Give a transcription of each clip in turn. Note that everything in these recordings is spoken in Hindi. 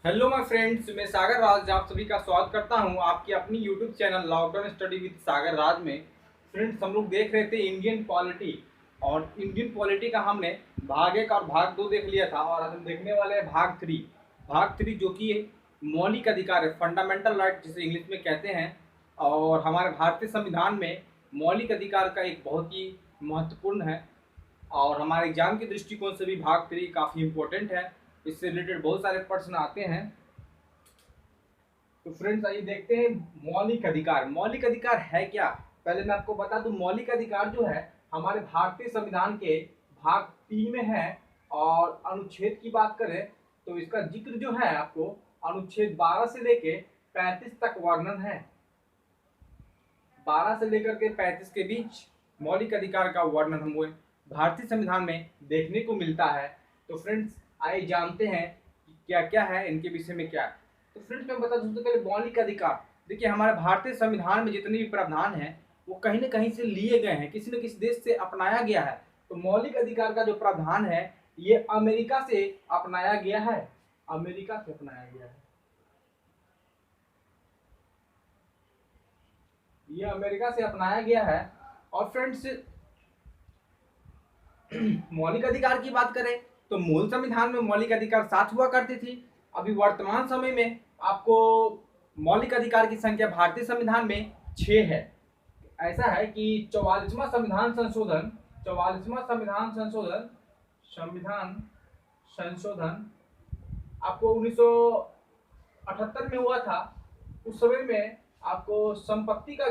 हेलो माय फ्रेंड्स, मैं सागर राज आप सभी का स्वागत करता हूं आपकी अपनी YouTube channel lockdown study with Sagar Raj में। फ्रेंड्स, हम लोग देख रहे थे इंडियन पॉलिटी, और इंडियन पॉलिटी का हमने भाग 1 और भाग 2 देख लिया था, और आज हम देखने वाले हैं भाग 3 जो कि मौलिक अधिकार है, फंडामेंटल राइट जिसे इंग्लिश में कहते हैं। और हमारे भारतीय संविधान में मौलिक अधिकार का एक बहुत ही महत्वपूर्ण है, और हमारे एग्जाम के दृष्टिकोण से भी भाग 3 काफ़ी इम्पोर्टेंट है। इससे रिलेटेड बहुत सारे प्रश्न आते हैं। तो फ्रेंड्स, आइए देखते हैं मौलिक अधिकार है क्या। पहले मैं आपको बता दूं, मौलिक अधिकार जो है हमारे भारतीय संविधान के भाग 3 में है। और अनुच्छेद की बात करें तो इसका जिक्र जो है आपको अनुच्छेद 12 से लेके 35 तक वर्णन है। 12 से लेकर के 35 के बीच मौलिक अधिकार का वर्णन हमें भारतीय संविधान में देखने को मिलता है। तो फ्रेंड्स, आइए जानते हैं कि क्या क्या है, इनके विषय में क्या है। तो फ्रेंड्स, मैं बता दूं सबसे पहले मौलिक अधिकार। देखिए, हमारे भारतीय संविधान में जितने भी प्रावधान हैं वो कहीं ना कहीं से लिए गए हैं, किसी न किसी देश से अपनाया गया है। तो मौलिक अधिकार का जो प्रावधान है ये अमेरिका से अपनाया गया है। अमेरिका से अपनाया गया है, ये अमेरिका से अपनाया गया है। और फ्रेंड्स, मौलिक अधिकार की बात करें तो मूल संविधान में मौलिक अधिकार 7 हुआ करती थी। अभी वर्तमान समय में आपको मौलिक अधिकार की संख्या भारतीय संविधान में 6 है। ऐसा है कि 44वां संविधान संशोधन, 44वां संविधान संशोधन आपको 1978 में हुआ था। उस समय में आपको संपत्ति का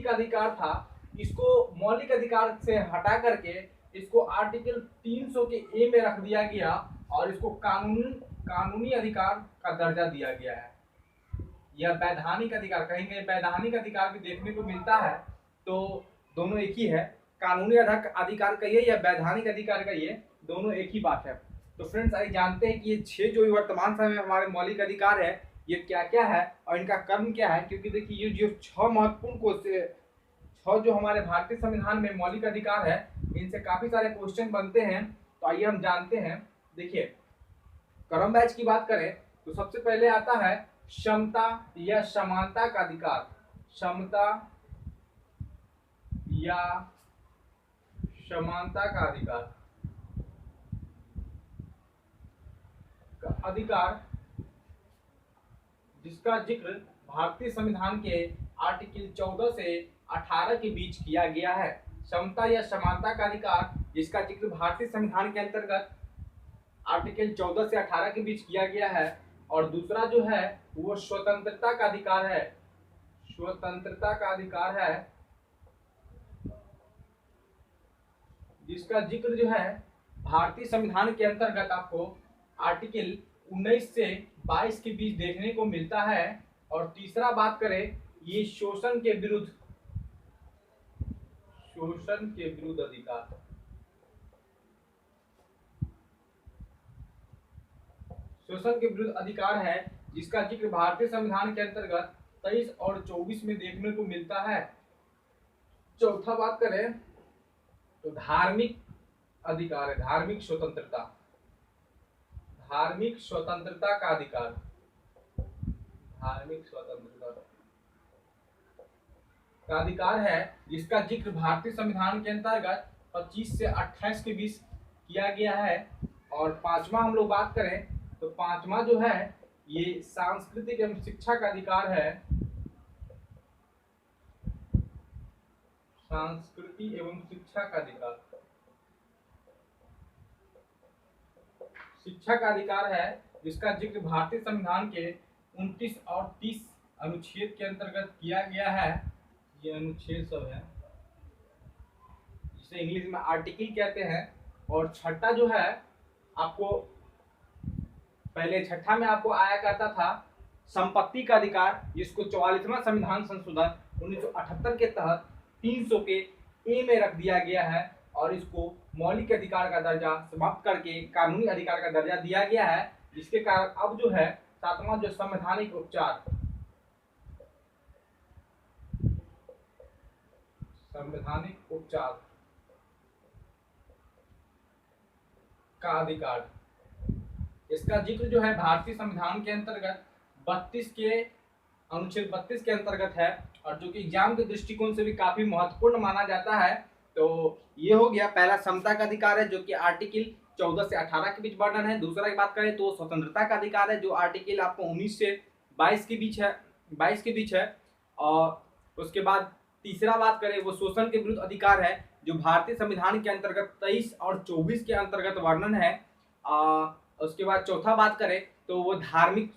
अधिकार था, इसको मौलिक अधिकार से हटा करके इसको आर्टिकल 300 के ए में रख दिया गया, और इसको कानूनी अधिकार का दर्जा दिया गया है। यह वैधानिक अधिकार, कहीं कहीं वैधानिक अधिकार भी देखने को मिलता है। तो दोनों एक ही है, कानूनी अधिकार कहिए या वैधानिक अधिकार कहिए, दोनों एक ही बात है। तो फ्रेंड्स, आइए जानते हैं कि ये 6 जो वर्तमान समय में हमारे मौलिक अधिकार है ये क्या क्या है और इनका कर्म क्या है। क्योंकि देखिए, ये जो 6 महत्वपूर्ण क्वेश्चन, 6 जो हमारे भारतीय संविधान में मौलिक अधिकार है, इनसे काफी सारे क्वेश्चन बनते हैं। तो आइए हम जानते हैं। देखिए, क्रम बैच की बात करें तो सबसे पहले आता है क्षमता या समानता का अधिकार। क्षमता या समानता का अधिकार जिसका जिक्र भारतीय संविधान के आर्टिकल 14 से 18 के बीच किया गया है। समता या समानता का अधिकार जिसका जिक्र भारतीय संविधान के अंतर्गत आर्टिकल 14 से 18 के बीच किया गया है। और दूसरा जो है वो स्वतंत्रता का अधिकार है। स्वतंत्रता का अधिकार है जिसका जिक्र जो है भारतीय संविधान के अंतर्गत आपको आर्टिकल 19 से 22 के बीच देखने को मिलता है। और तीसरा बात करें, ये शोषण के विरुद्ध अधिकार, शोषण के विरुद्ध अधिकार है जिसका जिक्र भारतीय संविधान के अंतर्गत 23 और 24 में देखने को मिलता है। चौथा बात करें तो धार्मिक अधिकार है, धार्मिक स्वतंत्रता का अधिकार, धार्मिक स्वतंत्रता का अधिकार है जिसका जिक्र भारतीय संविधान के अंतर्गत 25 से 28 के बीच किया गया है। और पांचवा हम लोग बात करें तो पांचवा जो है ये सांस्कृतिक एवं शिक्षा का अधिकार है। संस्कृति एवं शिक्षा का अधिकार, शिक्षा का अधिकार है जिसका जिक्र भारतीय संविधान के 29 और 30 अनुच्छेद के अंतर्गत किया गया है। ये अनुच्छेद सब है जिसे इंग्लिश में आर्टिकल कहते हैं। और छठा जो है आपको, पहले छठा में आपको आया करता था संपत्ति का अधिकार, जिसको 44वां संविधान संशोधन 1978 के तहत 300 के ए में रख दिया गया है, और इसको मौलिक अधिकार का दर्जा समाप्त करके कानूनी अधिकार का दर्जा दिया गया है। जिसके कारण अब जो है सातवां जो संवैधानिक उपचार, संवैधानिक उपचार का अधिकार, इसका जिक्र जो है भारतीय संविधान के अंतर्गत 32 के अनुच्छेद 32 के अंतर्गत है, और जो कि एग्जाम के दृष्टिकोण से भी काफी महत्वपूर्ण माना जाता है। तो ये हो गया पहला समता का अधिकार है, जो कि आर्टिकल 14 से 18 के बीच वर्णन है। दूसरा की बात करें तो स्वतंत्रता का अधिकार है, जो आर्टिकल आपको 19 से 22 के बीच है। और उसके बाद तीसरा बात करें वो शोषण के विरुद्ध अधिकार है, जो भारतीय संविधान के अंतर्गत 23 और 24 के अंतर्गत वर्णन है। उसके बाद चौथा बात करें तो वो धार्मिक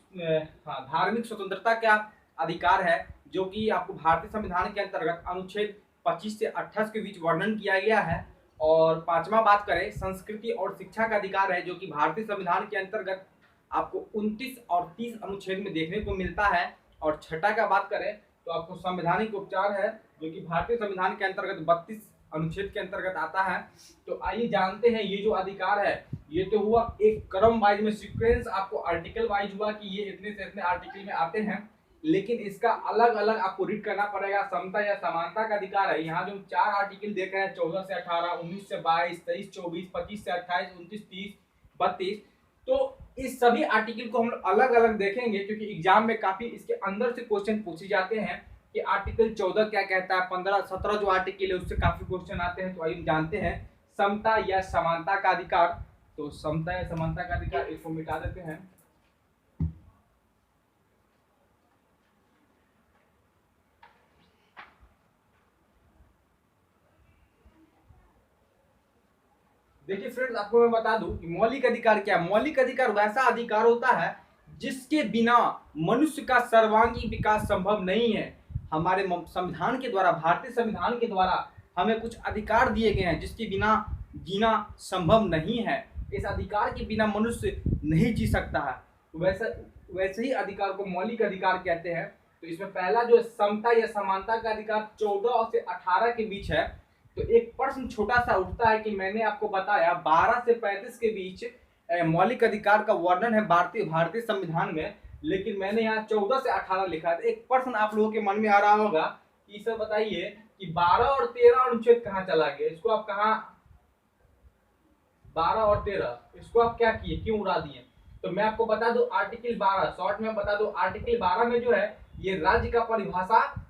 स्वतंत्रता का अधिकार है, जो कि आपको भारतीय संविधान के अंतर्गत अनुच्छेद 25 से 28 के बीच वर्णन किया गया है। और पांचवा बात करें संस्कृति और शिक्षा का अधिकार है, जो कि भारतीय संविधान के अंतर्गत आपको 29 और 30 अनुच्छेद में देखने को मिलता है। और छठा का बात करें तो आपको संवैधानिक उपचार है, जो कि भारतीय संविधान के अंतर्गत 32 अनुच्छेद के अंतर्गत आता है। तो आइए जानते हैं ये जो अधिकार है, ये तो हुआ एक क्रम वाइज में सीक्वेंस, आपको आर्टिकल वाइज हुआ कि ये इतने से इतने आर्टिकल में आते हैं, लेकिन इसका अलग अलग आपको रीड करना पड़ेगा। समता या समानता का अधिकार है, यहाँ जो 4 आर्टिकल देख रहे हैं 14 से 18, 19 से 22, 23, 24, 25 से 28, 29, 30, 32, तो इस सभी आर्टिकल को हम लोग अलग अलग देखेंगे, क्योंकि एग्जाम में काफी इसके अंदर से क्वेश्चन पूछे जाते हैं कि आर्टिकल 14 क्या कहता है, 15, 17 जो आर्टिकल है उससे काफी क्वेश्चन आते हैं। तो आइए जानते हैं समता या समानता का अधिकार। तो समता या समानता का अधिकार, इसको मिटा देते हैं। देखिए फ्रेंड्स, आपको मैं बता दूं कि मौलिक अधिकार क्या है। मौलिक अधिकार वैसा अधिकार होता है जिसके बिना मनुष्य का सर्वांगीण विकास संभव नहीं है। हमारे संविधान के द्वारा, भारतीय संविधान के द्वारा हमें कुछ अधिकार दिए गए हैं जिसके बिना जीना संभव नहीं है। इस अधिकार के बिना मनुष्य नहीं जी सकता है। वैसे ही अधिकार को मौलिक अधिकार कहते हैं। तो इसमें पहला जो समता या समानता का अधिकार 14 से 18 के बीच है। तो एक प्रश्न छोटा सा उठता है कि मैंने आपको बताया 12 से 35 के बीच मौलिक अधिकार का वर्णन है भारतीय संविधान में, लेकिन मैंने यहाँ 14 से 18 लिखा है। तो एक प्रश्न आप लोगों के मन में आ रहा होगा कि सर बताइए कि 12 और 13 अनुच्छेद कहाँ चला गया, इसको आप कहाँ 12 और 13 इसको आप क्या किए, क्यों उड़ा दिए? तो मैं आपको बता दूं आर्टिकल 12 शॉर्ट में बता दूं, आर्टिकल 12 में जो है ये राज्य का परिभाषा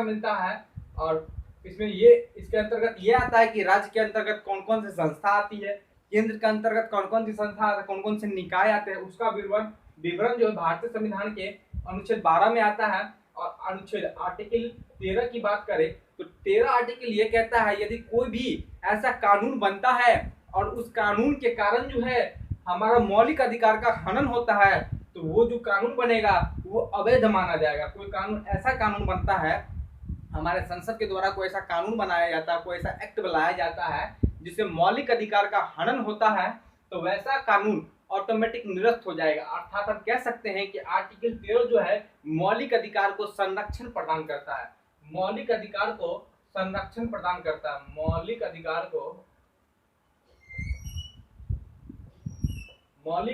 मिलता है। और इसमें ये इसके अंतर्गत ये आता है कि राज्य के अंतर्गत कौन कौन सी संस्था आती है, केंद्र के अंतर्गत कौन कौन सी संस्था आती है, कौन कौन से निकाय आते हैं, उसका विवरण जो है भारतीय संविधान के अनुच्छेद 12 में आता है। और अनुच्छेद आर्टिकल 13 की बात करें तो 13 आर्टिकल ये कहता है यदि कोई भी ऐसा कानून बनता है और उस कानून के कारण जो है हमारा मौलिक अधिकार का हनन होता है, तो वो जो कानून बनेगा वो अवैध माना जाएगा। कोई कानून ऐसा कानून बनता है, हमारे संसद के द्वारा कोई ऐसा कानून बनाया जाता है, कोई ऐसा एक्ट बनाया जाता है जिससे मौलिक अधिकार का हनन होता है, तो वैसा कानून ऑटोमेटिक निरस्त हो जाएगा। अर्थात हम कह सकते हैं कि आर्टिकल 13 जो है मौलिक अधिकार को संरक्षण प्रदान करता है। मौलिक अधिकार को संरक्षण प्रदान करता है, मौलिक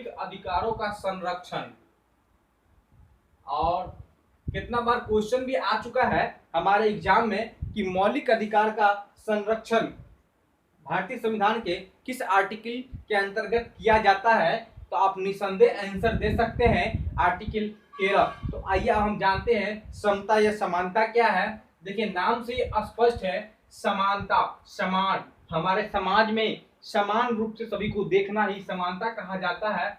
अधिकारों का संरक्षण। और कितना बार क्वेश्चन भी आ चुका है हमारे एग्जाम में कि मौलिक अधिकार का संरक्षण भारतीय संविधान के किस आर्टिकल के अंतर्गत किया जाता है, तो आप निसंदेह आंसर दे सकते हैं आर्टिकल 13। तो आइए हम जानते हैं समता या समानता क्या है। देखिए नाम से स्पष्ट है, समानता, समान, हमारे समाज में समान रूप से सभी को देखना ही समानता कहा जाता है।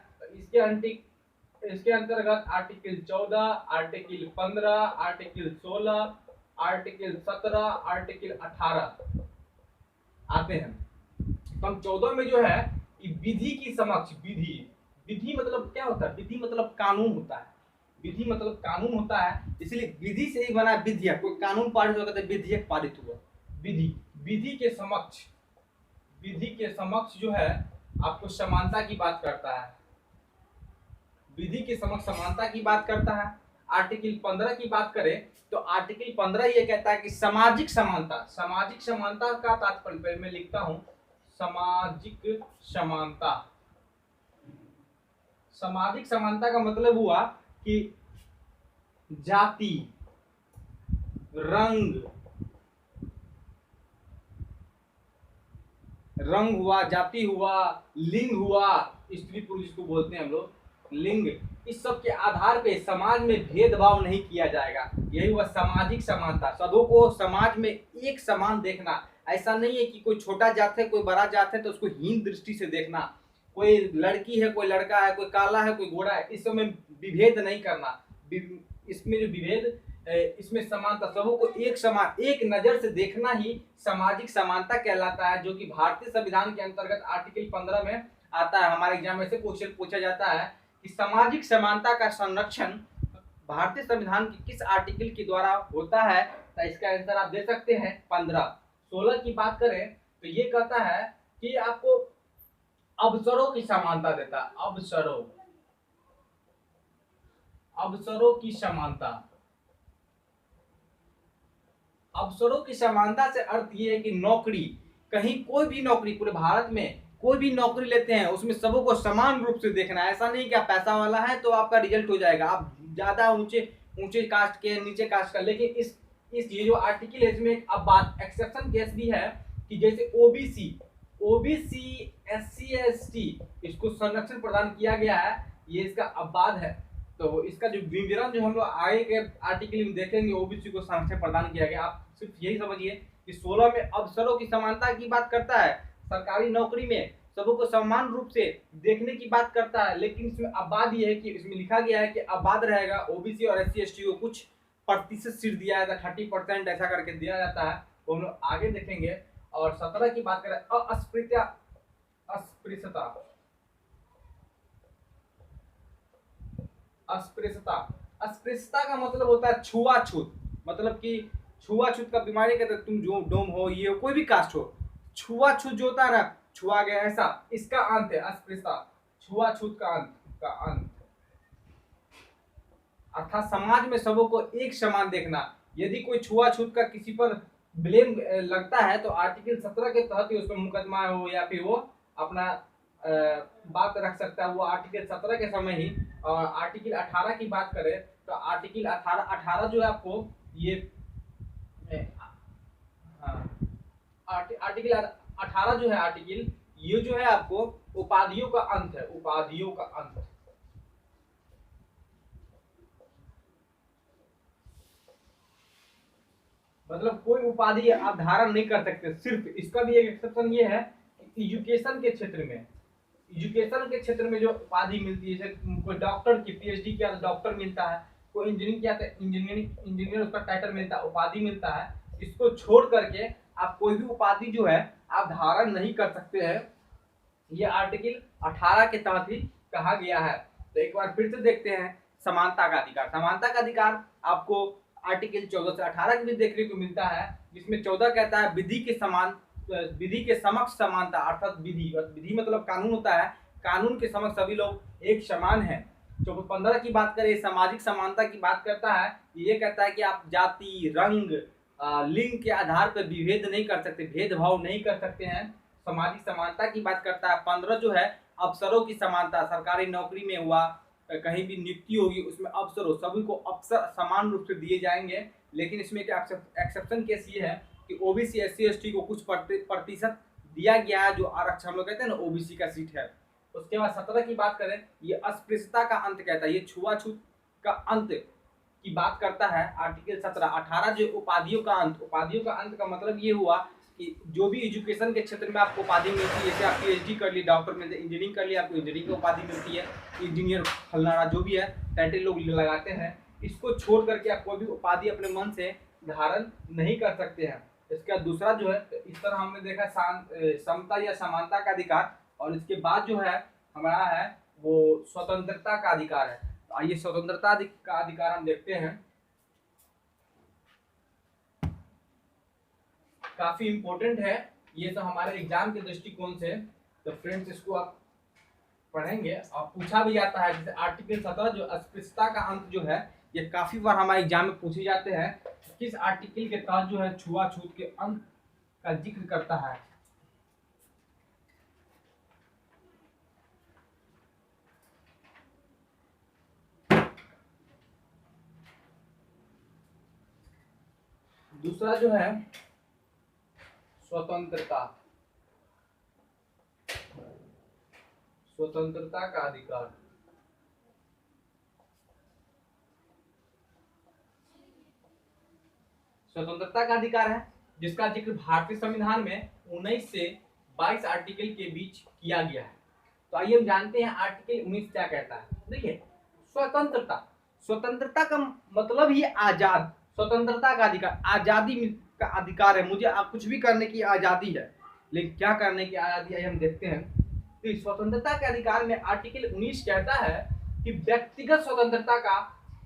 इसके अंतर्गत article 14, article 15, article 16, article 17, article 18 आते हैं। तो हम 14 में जो है विधि की समक्ष, विधि मतलब क्या होता है, विधि मतलब कानून होता है, विधि मतलब कानून होता है, इसलिए विधि से ही बना विधेयक। कोई कानून पारित होगा तो विधेयक पारित हुआ। विधि के समक्ष जो है आपको समानता की बात करता है, विधि के समक्ष समानता की बात करता है। आर्टिकल 15 की बात करें तो आर्टिकल 15 ये कहता है कि सामाजिक समानता का तात्पर्य मैं लिखता हूं, सामाजिक समानता का मतलब हुआ कि जाति, रंग, रंग हुआ, जाति हुआ, लिंग हुआ, स्त्री पुरुष जिसको बोलते हैं हम लोग, लिंग, इस सब के आधार पे समाज में भेदभाव नहीं किया जाएगा। यही हुआ सामाजिक समानता, सबों को समाज में एक समान देखना। ऐसा नहीं है कि कोई छोटा जात है कोई बड़ा जात है तो उसको हीन दृष्टि से देखना, कोई लड़की है कोई लड़का है, कोई काला है कोई गोरा है, इस सब में विभेद नहीं करना। इसमें जो विभेद, इसमें समानता, सबों को एक समान, एक नजर से देखना ही सामाजिक समानता कहलाता है, जो कि भारतीय संविधान के अंतर्गत आर्टिकल 15 में आता है। हमारे एग्जाम में से क्वेश्चन पूछा जाता है कि सामाजिक समानता का संरक्षण भारतीय संविधान के किस आर्टिकल के द्वारा होता है, तो इसका आंसर आप दे सकते हैं 15। 16 की बात करें तो ये कहता है कि आपको अवसरों की समानता देता है, अवसरों की समानता। अवसरों की समानता से अर्थ ये है कि नौकरी, कहीं कोई भी नौकरी, पूरे भारत में कोई भी नौकरी लेते हैं उसमें सबों को समान रूप से देखना है। ऐसा नहीं कि आप पैसा वाला है तो आपका रिजल्ट हो जाएगा, आप ज्यादा ऊंचे ऊंचे कास्ट के, नीचे कास्ट का। लेकिन इस ये जो आर्टिकल है इसमें एक अब बात एक्सेप्शन केस भी है कि जैसे ओबीसी SC ST इसको संरक्षण प्रदान किया गया है, ये इसका अपवाद है। तो इसका जो विवरण जो हम लोग आगे के आर्टिकल में देखेंगे, ओबीसी को संरक्षण प्रदान किया गया। आप सिर्फ यही समझिए कि 16 में अवसरों की समानता की बात करता है, सरकारी नौकरी में सबों को समान रूप से देखने की बात करता है। लेकिन इसमें अपवाद ये है कि इसमें लिखा गया है कि अपवाद रहेगा, ओबीसी और SC ST को कुछ प्रतिशत सीट दिया जाता है, 30% ऐसा करके दिया जाता है, वो हम लोग आगे देखेंगे। और 17 की बात करें, अस्पृश्यता, अस्पृश्यता, अस्पृश्यता, अस्पृश्यता का मतलब होता है छुआछूत। मतलब कि छुआछूत का बीमारी कहते हैं, तुम जो डोम हो, ये हो, कोई भी कास्ट हो, छुआछूत जो होता है ना, छुआ गया ऐसा, इसका अंत है अस्पृश्यता, छुआछूत का अंत, का अंत। अर्थात समाज में सबों को एक समान देखना। यदि कोई छुआछूत का किसी पर ब्लेम लगता है तो आर्टिकल 17 के तहत ही उस पर मुकदमा हो या फिर वो अपना बात रख सकता है, वो आर्टिकल 17 के समय ही। और आर्टिकल 18 की बात करें तो आर्टिकल 18 जो है आपको ये, हाँ, आर्टिकल 18 जो है आर्टिकल, ये जो है आपको उपाधियों का अंत है, उपाधियों का अंत। मतलब कोई उपाधि आप धारण नहीं कर सकते। सिर्फ इसका भी एक एक्सेप्शन ये है कि एजुकेशन के क्षेत्र में, एजुकेशन के क्षेत्र में जो उपाधि मिलती है, जैसे कोई डॉक्टर की PhD किया तो डॉक्टर मिलता है, कोई इंजीनियरिंग किया तो इंजीनियर उसका टाइटल मिलता है, उपाधि मिलता है। इसको छोड़ करके आप कोई भी उपाधि जो है आप धारण नहीं कर सकते हैं, ये आर्टिकल 18 के तहत ही कहा गया है। तो एक बार फिर से देखते हैं समानता का अधिकार। समानता का अधिकार आपको आर्टिकल 14 से 18 के भी देखने को मिलता है, जिसमें 14 कहता है विधि के समान, विधि के समक्ष समानता। अर्थात विधि मतलब कानून होता है, कानून के समक्ष सभी लोग एक समान है। जो 15 की बात करें, सामाजिक समानता की बात करता है, ये कहता है कि आप जाति, रंग, लिंग के आधार पर विभेद नहीं कर सकते, भेदभाव नहीं कर सकते हैं। सामाजिक समानता की बात करता है। 15 जो है अवसरों की समानता, सरकारी नौकरी में हुआ, कहीं भी नियुक्ति होगी उसमें अवसरों, सभी को अवसर समान रूप से दिए जाएंगे। लेकिन इसमें एक एक्सेप्शन केस ये है कि ओबीसी SC ST को कुछ प्रतिशत दिया गया है, जो आरक्षण हम लोग कहते हैं ना, ओबीसी का सीट है। उसके बाद 17 की बात करें, ये अस्पृश्यता का अंत कहता है, ये छुआछूत का अंत की बात करता है आर्टिकल 17। 18 जो उपाधियों का अंत, उपाधियों का अंत का मतलब ये हुआ कि जो भी एजुकेशन के क्षेत्र में आपको उपाधि मिलती है, जैसे आप PhD कर ली, डॉक्टर मिलते, इंजीनियरिंग कर ली, आपको इंजीनियरिंग की उपाधि मिलती है, इंजीनियर फलाना जो भी है टाइटल लोग लगाते हैं, इसको छोड़ करके आप कोई भी उपाधि अपने मन से धारण नहीं कर सकते हैं। इसका दूसरा जो है, इस तरह हमने देखा समता या समानता का अधिकार, और इसके बाद जो है हमारा है वो स्वतंत्रता का अधिकार है। तो आइए स्वतंत्रता का अधिकार हम देखते हैं, काफी इंपॉर्टेंट है ये तो हमारे एग्जाम के दृष्टिकोण से। तो फ्रेंड्स इसको आप पढ़ेंगे और पूछा भी जाता है, जैसे आर्टिकल 17 जो अस्पृश्यता का अंत जो है, ये काफी बार हमारे एग्जाम में पूछे जाते हैं, किस आर्टिकल के तहत जो है छुआछूत के अंत का जिक्र करता है। दूसरा जो है स्वतंत्रता, स्वतंत्रता का अधिकार। स्वतंत्रता का अधिकार है जिसका जिक्र भारतीय संविधान में 19 से 22 आर्टिकल के बीच किया गया है। तो आइए हम जानते हैं आर्टिकल 19 क्या कहता है। देखिए, स्वतंत्रता, स्वतंत्रता का मतलब ही आजाद, स्वतंत्रता का अधिकार, आजादी का अधिकार है। मुझे आप कुछ भी करने की आजादी है, लेकिन क्या करने की आजादी है हम देखते हैं। तो स्वतंत्रता के अधिकार में आर्टिकल 19 कहता है कि व्यक्तिगत स्वतंत्रता का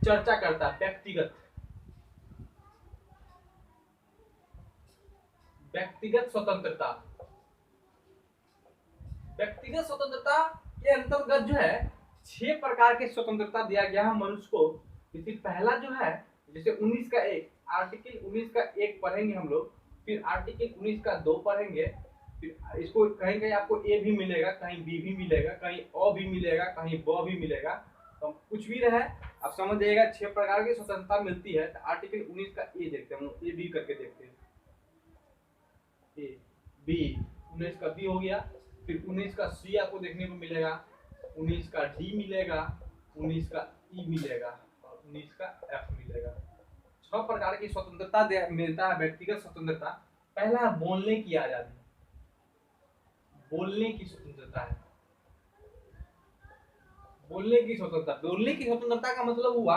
चर्चा करता है। व्यक्तिगत स्वतंत्रता, व्यक्तिगत स्वतंत्रता के अंतर्गत जो है 6 प्रकार के स्वतंत्रता दिया गया है मनुष्य को। जैसे पहला जो है, जैसे 19 का एक, आर्टिकल 19 का 1 पढ़ेंगे हम लोग, फिर आर्टिकल 19 का 2 पढ़ेंगे, फिर इसको कहीं कहीं आपको ए भी मिलेगा, कहीं बी भी मिलेगा, कहीं अ भी मिलेगा, कहीं ब भी मिलेगा। तो कुछ भी रहे आप समझ जाइएगा 6 प्रकार की स्वतंत्रता मिलती है। तो आर्टिकल 19 का ए देखते हैं, ए बी करके देखते हैं। ए बी, 19 का बी हो गया, फिर 19 का सी आपको देखने को मिलेगा, 19 का डी मिलेगा, 19 का ई मिलेगा और 19 का एफ मिलेगा। 6 प्रकार की स्वतंत्रता मिलता है, व्यक्तिगत स्वतंत्रता। पहला है बोलने की आजादी, बोलने की स्वतंत्रता है। बोलने की स्वतंत्रता, बोलने की स्वतंत्रता का मतलब हुआ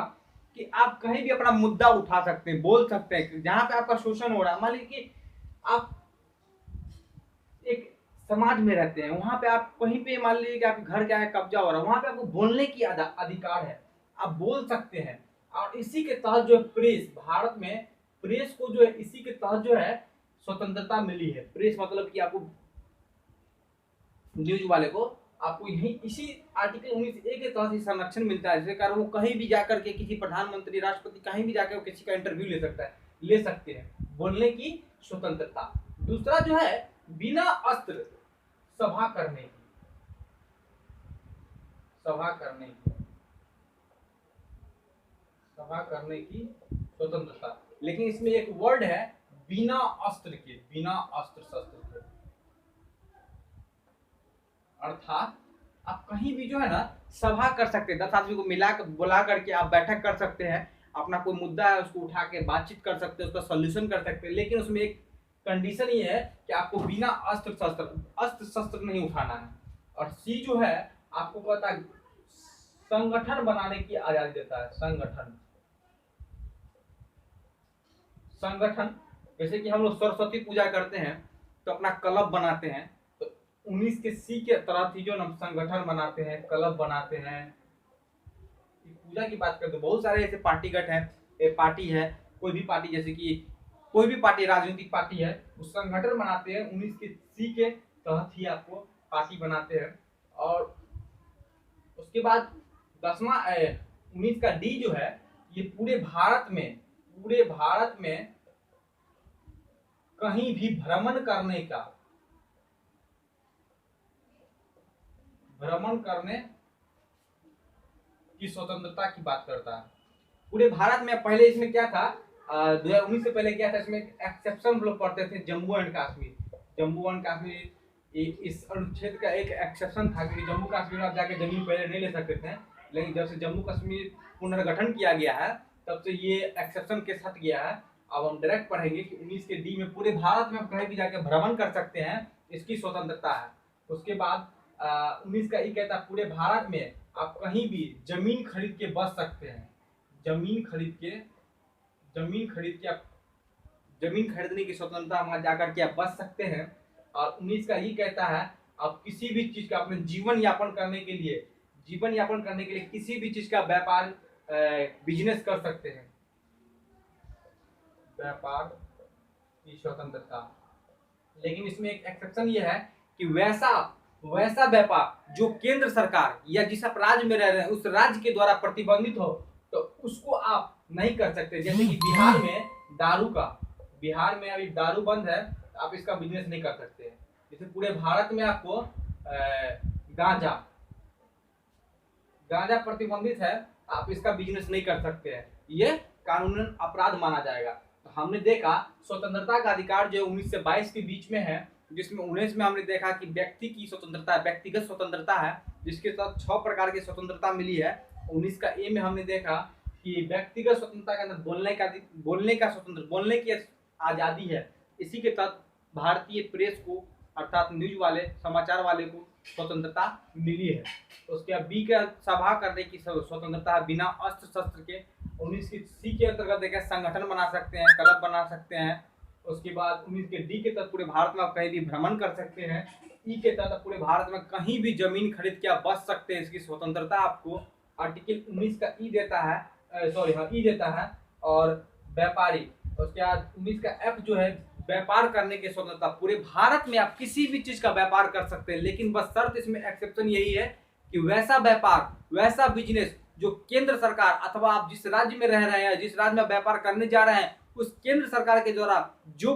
कि आप कहीं भी अपना मुद्दा उठा सकते हैं, बोल सकते हैं। जहां पे आपका शोषण हो रहा है, मान लीजिए कि आप एक समाज में रहते हैं, वहां पे आप कहीं पे मान लीजिए कि आपके घर क्या है कब्जा हो रहा है, वहां पे आपको बोलने की अधिकार है, आप बोल सकते हैं। और इसी के तहत जो है प्रेस, भारत में प्रेस को जो है इसी के तहत जो है स्वतंत्रता मिली है। प्रेस मतलब कि आपको न्यूज वाले को आपको यही इसी आर्टिकल 19 ए के तहत ही संरक्षण मिलता है, जिसके कारण वो कहीं भी जाकर के किसी प्रधानमंत्री, राष्ट्रपति कहीं भी जाकर किसी का इंटरव्यू ले सकता है, ले सकते हैं। बोलने की स्वतंत्रता। दूसरा जो है बिना अस्त्र सभा करने की, सभा करने की, सभा करने की स्वतंत्रता। लेकिन इसमें एक वर्ड है बिना अस्त्र के, बिना अस्त्र शस्त्र के। अर्थात आप कहीं भी जो है ना सभा कर सकते हैं, 10 आदमी को मिला कर बुला करके आप बैठक कर सकते हैं, अपना कोई मुद्दा है उसको उठा के बातचीत कर सकते हैं, उसका सोल्यूशन कर सकते हैं। लेकिन उसमें एक कंडीशन ये है कि आपको बिना अस्त्र शस्त्र नहीं उठाना है। और सी जो है आपको पता है संगठन बनाने की आजादी देता है। संगठन, संगठन जैसे कि हम लोग सरस्वती पूजा करते हैं तो अपना क्लब बनाते हैं, तो 19 के सी के तरह थी जो हम संगठन बनाते हैं, क्लब बनाते हैं। पूजा की बात करते हैं, बहुत सारे ऐसे पार्टीगत है, पार्टी है, कोई भी पार्टी, जैसे कि कोई भी पार्टी, राजनीतिक पार्टी है, वो संगठन बनाते हैं। 19 के सी के तहत ही आपको पार्टी बनाते हैं। और उसके बाद 10वां 19 का डी जो है, ये पूरे भारत में कहीं भी भ्रमण करने की स्वतंत्रता की बात करता है। पूरे भारत में पहले इसमें क्या था, 2019 से पहले क्या था, इसमें एक्सेप्शन लोग पढ़ते थे, जम्मू एंड कश्मीर इस अनुच्छेद का एक एक्सेप्शन था, क्योंकि जम्मू कश्मीर आप जाके जमीन पहले नहीं ले सकते थे। लेकिन जब से जम्मू कश्मीर पुनर्गठन किया गया है तब से ये एक्सेप्शन के हट गया है। अब हम डायरेक्ट पढ़ेंगे कि 19 के डी में पूरे भारत में आप कहीं भी जाके भ्रमण कर सकते हैं, इसकी स्वतंत्रता है। उसके बाद 19 का ई कहता है पूरे भारत में आप कहीं भी जमीन खरीद के बस सकते हैं। जमीन खरीदने की स्वतंत्रता, वहां जाकर के आप बच सकते हैं। और 19 का ये कहता है आप किसी भी चीज का अपने जीवन यापन करने के लिए किसी भी चीज का व्यापार, बिजनेस कर सकते हैं। व्यापार की स्वतंत्रता। लेकिन इसमें एक एक्सेप्शन ये है कि वैसा व्यापार जो केंद्र सरकार या जिस आप राज्य में रह रहे हैं उस राज्य के द्वारा प्रतिबंधित हो, तो उसको आप नहीं कर सकते। जैसे कि बिहार में अभी दारू बंद है, आप इसका बिजनेस नहीं कर सकते। जैसे पूरे भारत में आपको गांजा प्रतिबंधित है, आप इसका बिजनेस नहीं कर सकते हैं, ये कानूनन अपराध माना जाएगा। तो हमने देखा स्वतंत्रता का अधिकार जो 19 से 22 के बीच में है, जिसमें 19 में हमने देखा कि व्यक्ति की स्वतंत्रता, व्यक्तिगत स्वतंत्रता है, जिसके तहत 6 प्रकार की स्वतंत्रता मिली है। 19 का ए में हमने देखा कि व्यक्तिगत स्वतंत्रता के अंदर बोलने की आजादी है। इसी के तहत भारतीय प्रेस को अर्थात न्यूज वाले, समाचार वाले को स्वतंत्रता मिली है। उसके बाद बी का सभा करने की स्वतंत्रता है बिना अस्त्र शस्त्र के। 19 की सी के अंतर्गत देखें संगठन बना सकते हैं, क्लब बना सकते हैं। उसके बाद 19 के डी के तहत पूरे भारत में आप कहीं भी भ्रमण कर सकते हैं। ई के तहत पूरे भारत में कहीं भी जमीन खरीद के आप बस सकते हैं, इसकी स्वतंत्रता आपको आर्टिकल 19 का ई देता है, ई देता है। और व्यापारी, उसके बाद 19 का एफ जो है व्यापार करने की स्वतंत्रता, पूरे भारत में आप किसी भी चीज का व्यापार कर सकते हैं, लेकिन बस शर्त इसमें एक्सेप्शन यही है कि वैसा व्यापार, वैसा बिजनेस जो केंद्र सरकार अथवा आप जिस राज्य में रह रहे हैं, जिस राज्य में व्यापार करने जा रहे हैं, उस केंद्र सरकार के द्वारा जो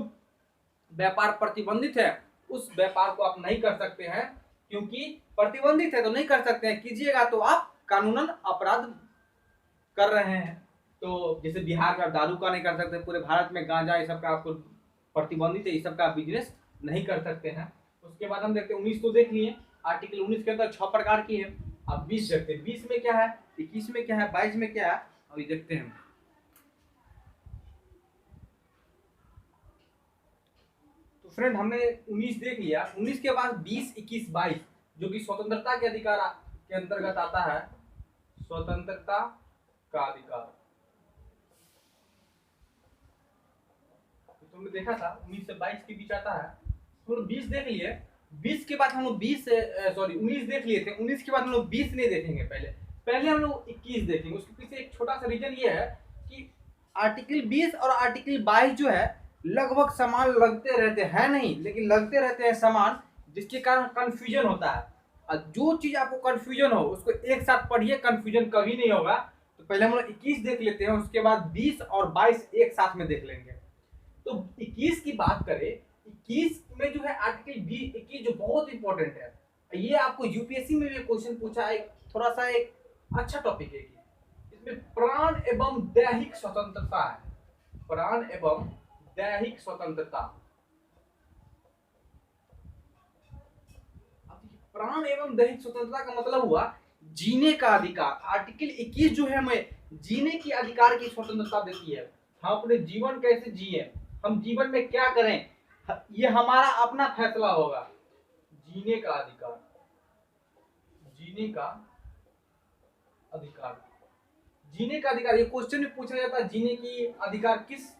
व्यापार प्रतिबंधित है उस व्यापार को आप नहीं कर सकते हैं, क्योंकि प्रतिबंधित है तो नहीं कर सकते हैं, कीजिएगा तो आप कानूनन अपराध कर रहे हैं। तो जैसे बिहार में दारू का नहीं कर सकते, पूरे भारत में गांजा ये सब का आपको प्रतिबंधित है, ये सब का बिजनेस नहीं कर सकते हैं। उसके बाद हम देखते हैं 19 तो देख लिए, आर्टिकल 19 के अंदर 6 प्रकार की है। अब 20 देखते हैं, 20 में क्या है, 21 में क्या है, 22 में क्या है, अभी देखते हैं। तो फ्रेंड हमने 19 देख लिया। 19 के बाद 20, 21, 22 जो कि स्वतंत्रता के अधिकार के अंतर्गत आता है। स्वतंत्रता का अधिकार तुमने देखा था 19 से 22 के बीच आता है। हम लोग 20 देख लिए, 20 के बाद हम लोग 19 देख लिए थे। 19 के बाद हम लोग 20 नहीं देखेंगे, पहले हम लोग 21 देखेंगे। उसके पीछे एक छोटा सा रीजन ये है कि आर्टिकल 20 और आर्टिकल 22 जो है लगभग समान लगते रहते हैं, नहीं लेकिन लगते रहते हैं समान, जिसके कारण कंफ्यूजन होता है। और जो चीज आपको कंफ्यूजन हो उसको एक साथ पढ़िए, कंफ्यूजन कभी नहीं होगा। तो पहले हम लोग 21 देख लेते हैं, उसके बाद 20 और 22 एक साथ में देख लेंगे। तो 21 की बात करें, 21 में जो है आर्टिकल 21 जो बहुत इंपॉर्टेंट है, ये आपको यूपीएससी में भी क्वेश्चन पूछा है। थोड़ा सा एक अच्छा टॉपिक है कि इसमें प्राण एवं दैहिक स्वतंत्रता है। प्राण एवं दैहिक स्वतंत्रता, प्राण एवं दैहिक स्वतंत्रता का मतलब हुआ जीने का अधिकार। आर्टिकल 21 जो है हमें जीने की अधिकार की स्वतंत्रता देती है। हम अपने जीवन कैसे जिए, हम जीवन में क्या करें, ये हमारा अपना फैसला होगा। जीने का अधिकार, जीने का अधिकार, जीने का अधिकार, ये क्वेश्चन में पूछा जाता है जीने की अधिकार किस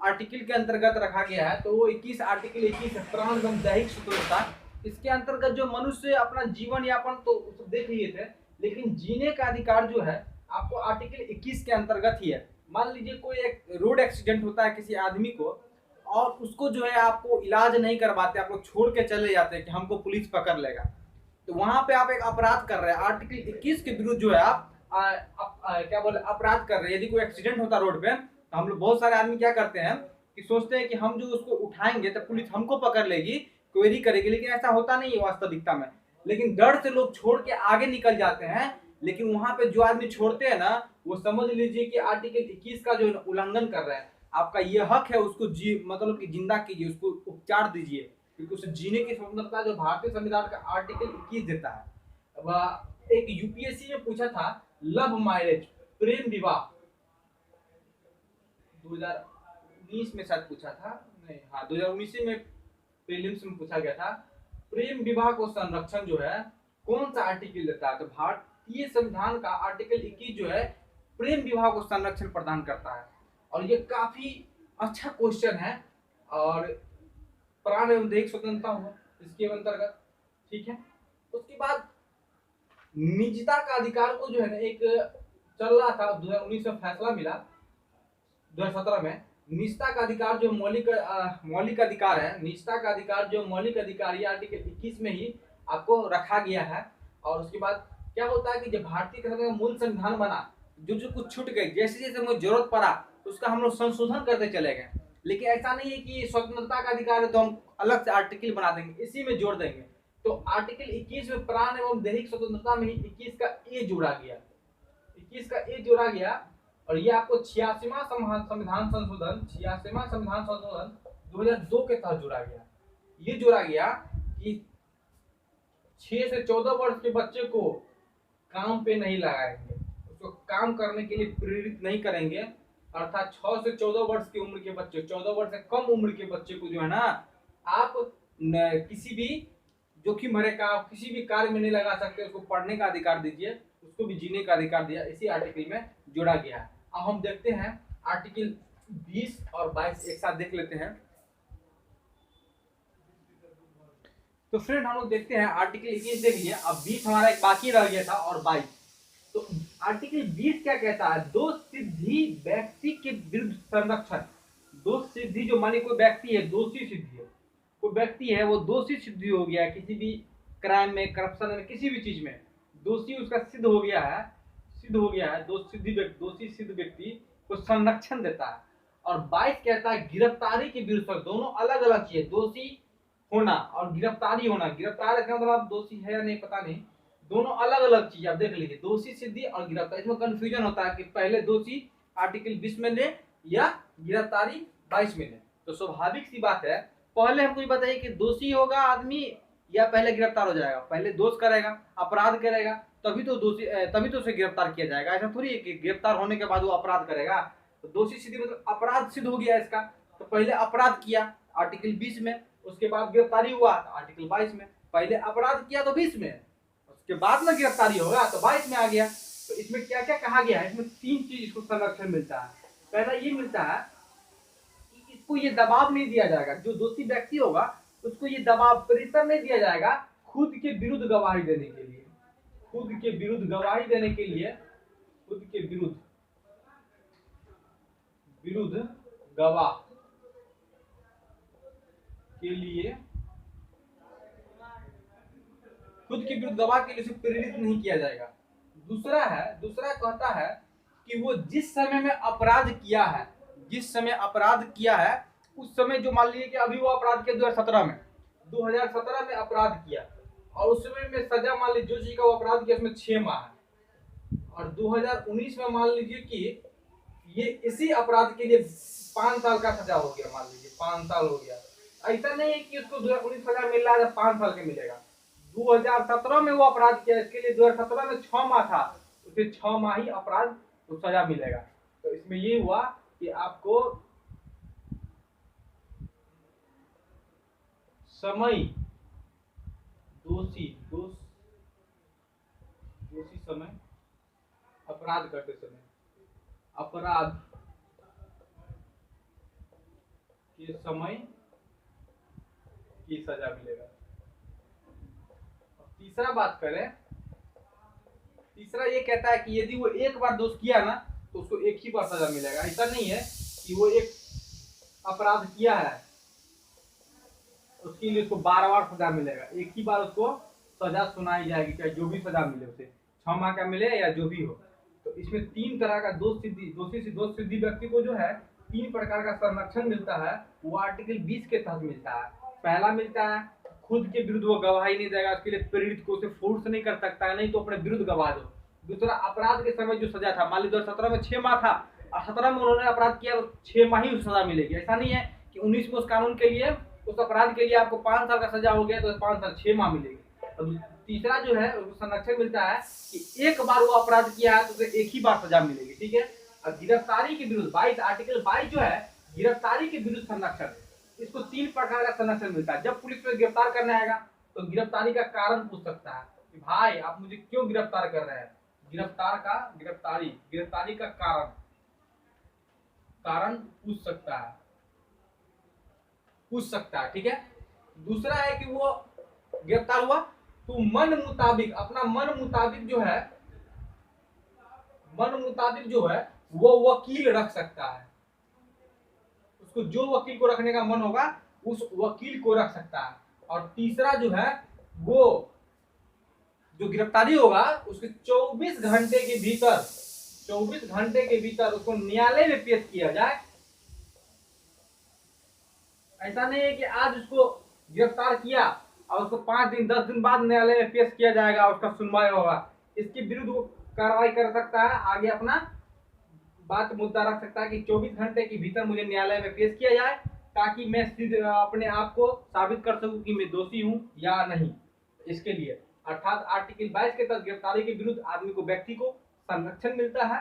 आर्टिकल के अंतर्गत रखा गया है। तो वो 21 आर्टिकल 21 प्राण एवं दैहिक स्वतंत्रता। इसके अंतर्गत जो मनुष्य अपना जीवन यापन तो देख लिए थे, लेकिन जीने का अधिकार जो है आपको आर्टिकल 21 के अंतर्गत ही है। मान लीजिए कोई एक रोड एक्सीडेंट होता है किसी आदमी को, और उसको जो है आपको इलाज नहीं करवाते, आप लोग छोड़ के चले जाते हैं कि हमको पुलिस पकड़ लेगा, तो वहां पे आप एक अपराध कर रहे हैं। आर्टिकल 21 के विरुद्ध जो है आप क्या बोले अपराध कर रहे हैं। यदि कोई एक्सीडेंट होता रोड पे, तो हम लोग बहुत सारे आदमी क्या करते हैं कि सोचते हैं कि हम जो उसको उठाएंगे तो पुलिस हमको पकड़ लेगी, क्वेरी करेगी, लेकिन ऐसा होता नहीं है वास्तविकता में। लेकिन डर से लोग छोड़ के आगे निकल जाते हैं, लेकिन वहां पे जो आदमी छोड़ते हैं ना, वो समझ लीजिए कि आर्टिकल 21 का जो उल्लंघन कर रहे हैं। आपका ये हक है उसको मतलब कि जिंदा कीजिए, उसको उपचार दीजिए, क्योंकि उसे जीने की स्वतंत्रता जो भारतीय संविधान का आर्टिकल 21 देता है। अब एक यूपीएससी में पूछा था लव मैरिज, प्रेम विवाह, 2019 में शायद पूछा था, नहीं हाँ 2019 में प्रीलिम्स में पूछा गया था। प्रेम विवाह को संरक्षण जो है कौन सा आर्टिकल देता है, तो भारतीय संविधान का आर्टिकल 21 जो है प्रेम विवाह को संरक्षण प्रदान करता है। और ये काफी अच्छा क्वेश्चन है। और प्राण एवं दैहिक स्वतंत्रता हुआ इसके अंतर्गत, ठीक है। उसके बाद निजता का अधिकार को जो है ना, एक चल रहा था 2019 में फैसला मिला 2017 में, निजता का अधिकार जो मौलिक अधिकार है, निजता का अधिकार जो मौलिक अधिकार ये आर्टिकल 21 में ही आपको रखा गया है। और उसके बाद क्या होता है कि जब भारतीय मूल संविधान बना, जो कुछ छूट गई, जैसे जैसे मुझे जरूरत पड़ा उसका हम लोग संशोधन करते चले गए। लेकिन ऐसा नहीं है कि स्वतंत्रता का अधिकार है तो हम अलग से आर्टिकल बना देंगे, इसी में जोड़ देंगे। तो आर्टिकल 21 में प्राण एवं दैहिक स्वतंत्रता में ही 21 का ए जोड़ा गया, 21 का ए जोड़ा गया। और ये आपको 86वां संविधान संशोधन 2002 के तहत जोड़ा गया। ये जोड़ा गया कि 6 से 14 वर्ष के बच्चे को काम पे नहीं लगाएंगे, उसको काम करने के लिए प्रेरित नहीं करेंगे, अर्थात 6 से 14 वर्ष की उम्र के बच्चे, 14 वर्ष से कम उम्र के बच्चे को जो है ना आप किसी भी जोखिम भरे का किसी भी कार्य में नहीं लगा सकते, उसको पढ़ने का अधिकार दीजिए, उसको भी जीने का अधिकार दिया, इसी आर्टिकल में जोड़ा गया है। अब हम देखते हैं आर्टिकल 20 और 22 एक साथ देख लेते हैं। तो फ्रेंड हम लोग देखते हैं आर्टिकल 21 देख लिया, अब 20 हमारा एक बाकी रह गया था और 22। तो आर्टिकल 20 क्या कहता है, दोष सिद्धि व्यक्ति के विरुद्ध संरक्षण। दोष सिद्धि जो माने कोई व्यक्ति है दोषी सिद्धि है, कोई व्यक्ति है वो दोषी सिद्धि हो गया है किसी भी क्राइम में, करप्शन में, किसी भी चीज में दोषी उसका सिद्ध हो गया है, दोषी सिद्ध व्यक्ति को संरक्षण देता है। और 22 कहता है गिरफ्तारी के विरुद्ध, दोनों अलग अलग चीज, दोषी होना और गिरफ्तारी होना। गिरफ्तार का मतलब दोषी है या नहीं पता नहीं, दोनों अलग अलग चीज आप देख लीजिए, दोषी सिद्धि और गिरफ्तारी। इसमें कंफ्यूजन होता है कि पहले दोषी आर्टिकल 20 में ले या गिरफ्तारी 22 में ले। तो स्वाभाविक सी बात है, पहले हमको ये बताइए कि दोषी होगा आदमी या पहले गिरफ्तार हो जाएगा। पहले दोष करेगा, अपराध करेगा, तभी तो उसे गिरफ्तार किया जाएगा। ऐसा थोड़ी है कि गिरफ्तार होने के बाद वो अपराध करेगा। तो दोषी सिद्धि मतलब अपराध सिद्ध हो गया इसका, तो पहले अपराध किया आर्टिकल 20 में, उसके बाद गिरफ्तारी हुआ तो आर्टिकल 22 में। पहले अपराध किया तो 20 में, उसके बाद में गिरफ्तारी होगा तो 22 में आ गया। तो इसमें क्या क्या कहा गया है, इसमें 3 चीज इसको संरक्षण मिलता है। पहला ये मिलता है कि इसको ये दबाव नहीं दिया जाएगा, जो दोषी व्यक्ति होगा उसको ये दबाव प्रेशर नहीं दिया जाएगा खुद के विरुद्ध गवाही देने के लिए, खुद के विरुद्ध गवाही देने के लिए, खुद के विरुद्ध गवाह के लिए, खुद के विरुद्ध गवाह के लिए उसे प्रेरित नहीं किया जाएगा। दूसरा कहता है कि वो जिस समय में अपराध किया है, जिस समय अपराध किया है उस समय, जो मान लीजिए कि अभी वो अपराध किया 2017 में अपराध किया और उस समय में सजा मान लीजिए जो चीज का वो अपराध किया उसमें 6 माह है, और 2019 में मान लीजिए कि ये इसी अपराध के लिए 5 साल का सजा हो गया, मान लीजिए 5 साल हो गया। ऐसा नहीं है कि उसको 2019 सजा मिल रहा है 5 साल का मिलेगा। 2017 में वो अपराध किया, इसके लिए 2017 में 6 माह था, उसे 6 माह ही अपराध को सजा मिलेगा। तो इसमें ये हुआ कि आपको समय दोषी समय अपराध करते समय अपराध के समय की सजा मिलेगा। तीसरा बात करें, तीसरा ये कहता है कि यदि वो एक बार दोष किया ना तो उसको एक ही बार सजा मिलेगा। ऐसा नहीं है कि वो एक अपराध किया है उसके लिए उसको बार-बार सजा मिलेगा, एक ही बार उसको सजा सुनाई जाएगी, चाहे जो भी सजा मिले उसे, 6 माह का मिले या जो भी हो। तो इसमें 3 तरह का दोष सिद्धि व्यक्ति को जो है 3 प्रकार का संरक्षण मिलता है, वो आर्टिकल 20 के तहत मिलता है। पहला मिलता है खुद के विरुद्ध वो गवाही नहीं देगा, उसके लिए प्रेरित को उसे फोर्स नहीं कर सकता है, नहीं तो अपने विरुद्ध गवाह दो। दूसरा, अपराध के समय जो सजा था, मान लीजिए 2017 में 6 माह था और 17 में उन्होंने अपराध किया तो 6 माह ही उसे सजा मिलेगी। ऐसा नहीं है कि 19 में उस कानून के लिए उस अपराध के लिए आपको 5 साल का सजा हो गया तो 5 साल 6 माह मिलेगी। और तीसरा जो है उसको संरक्षण मिलता है कि एक बार वो अपराध किया है तो उसे एक ही बार सजा मिलेगी, ठीक है। और गिरफ्तारी के विरुद्ध आर्टिकल 22 जो है गिरफ्तारी के विरुद्ध संरक्षण, इसको 3 प्रकार का संरक्षण मिलता है। जब पुलिस में गिरफ्तार करने आएगा तो गिरफ्तारी का कारण पूछ सकता है कि भाई आप मुझे क्यों गिरफ्तार कर रहे हैं, गिरफ्तारी का कारण पूछ सकता है, ठीक है। दूसरा है कि वो गिरफ्तार हुआ तो अपना मन मुताबिक जो है वो वकील रख सकता है, उसको जो वकील को रखने का मन होगा उस वकील को रख सकता है। और तीसरा जो है वो जो गिरफ्तारी होगा उसके 24 घंटे के भीतर उसको न्यायालय में पेश किया जाए। ऐसा नहीं है कि आज उसको गिरफ्तार किया और उसको 5 दिन 10 दिन बाद न्यायालय में पेश किया जाएगा, उसका सुनवाई होगा। इसके विरुद्ध वो कार्रवाई कर सकता है, आगे अपना बात मुद्दा रख सकता है कि 24 घंटे के भीतर मुझे न्यायालय में पेश किया जाए ताकि मैं अपने आप को साबित कर सकूं कि मैं दोषी हूं या नहीं। इसके लिए अर्थात आर्टिकल 22 के तहत गिरफ्तारी के विरुद्ध आदमी को व्यक्ति को संरक्षण मिलता है।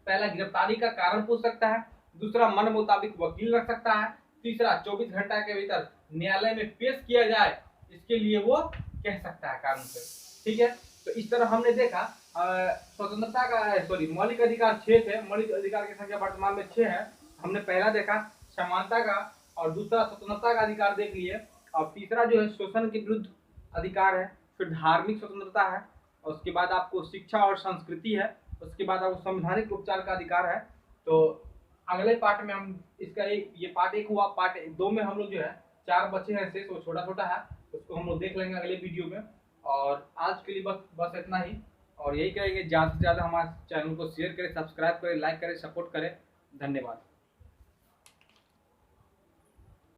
पहला, गिरफ्तारी का कारण पूछ सकता है। दूसरा, मन मुताबिक वकील रख सकता है। तीसरा, 24 घंटा के भीतर न्यायालय में पेश किया जाए, इसके लिए वो कह सकता है कानून से। ठीक है, तो इस तरह हमने देखा स्वतंत्रता का मौलिक अधिकार 6 थे। मौलिक अधिकार की संख्या वर्तमान में 6 है। हमने पहला देखा समानता का, और दूसरा स्वतंत्रता का अधिकार देख लिए, और तीसरा जो है शोषण के विरुद्ध अधिकार है। फिर धार्मिक स्वतंत्रता है, और उसके बाद आपको शिक्षा और संस्कृति है, उसके बाद आपको संवैधानिक उपचार का अधिकार है। तो अगले पार्ट में हम इसका ये पार्ट 1 हुआ। पार्ट 2 में हम लोग जो है 4 बचे हैं शेष, वो छोटा छोटा है, उसको हम लोग देख लेंगे अगले वीडियो में। और आज के लिए बस इतना ही, और यही कहेंगे ज़्यादा से ज़्यादा हमारे चैनल को शेयर करें, सब्सक्राइब करें, लाइक करें, सपोर्ट करें। धन्यवाद।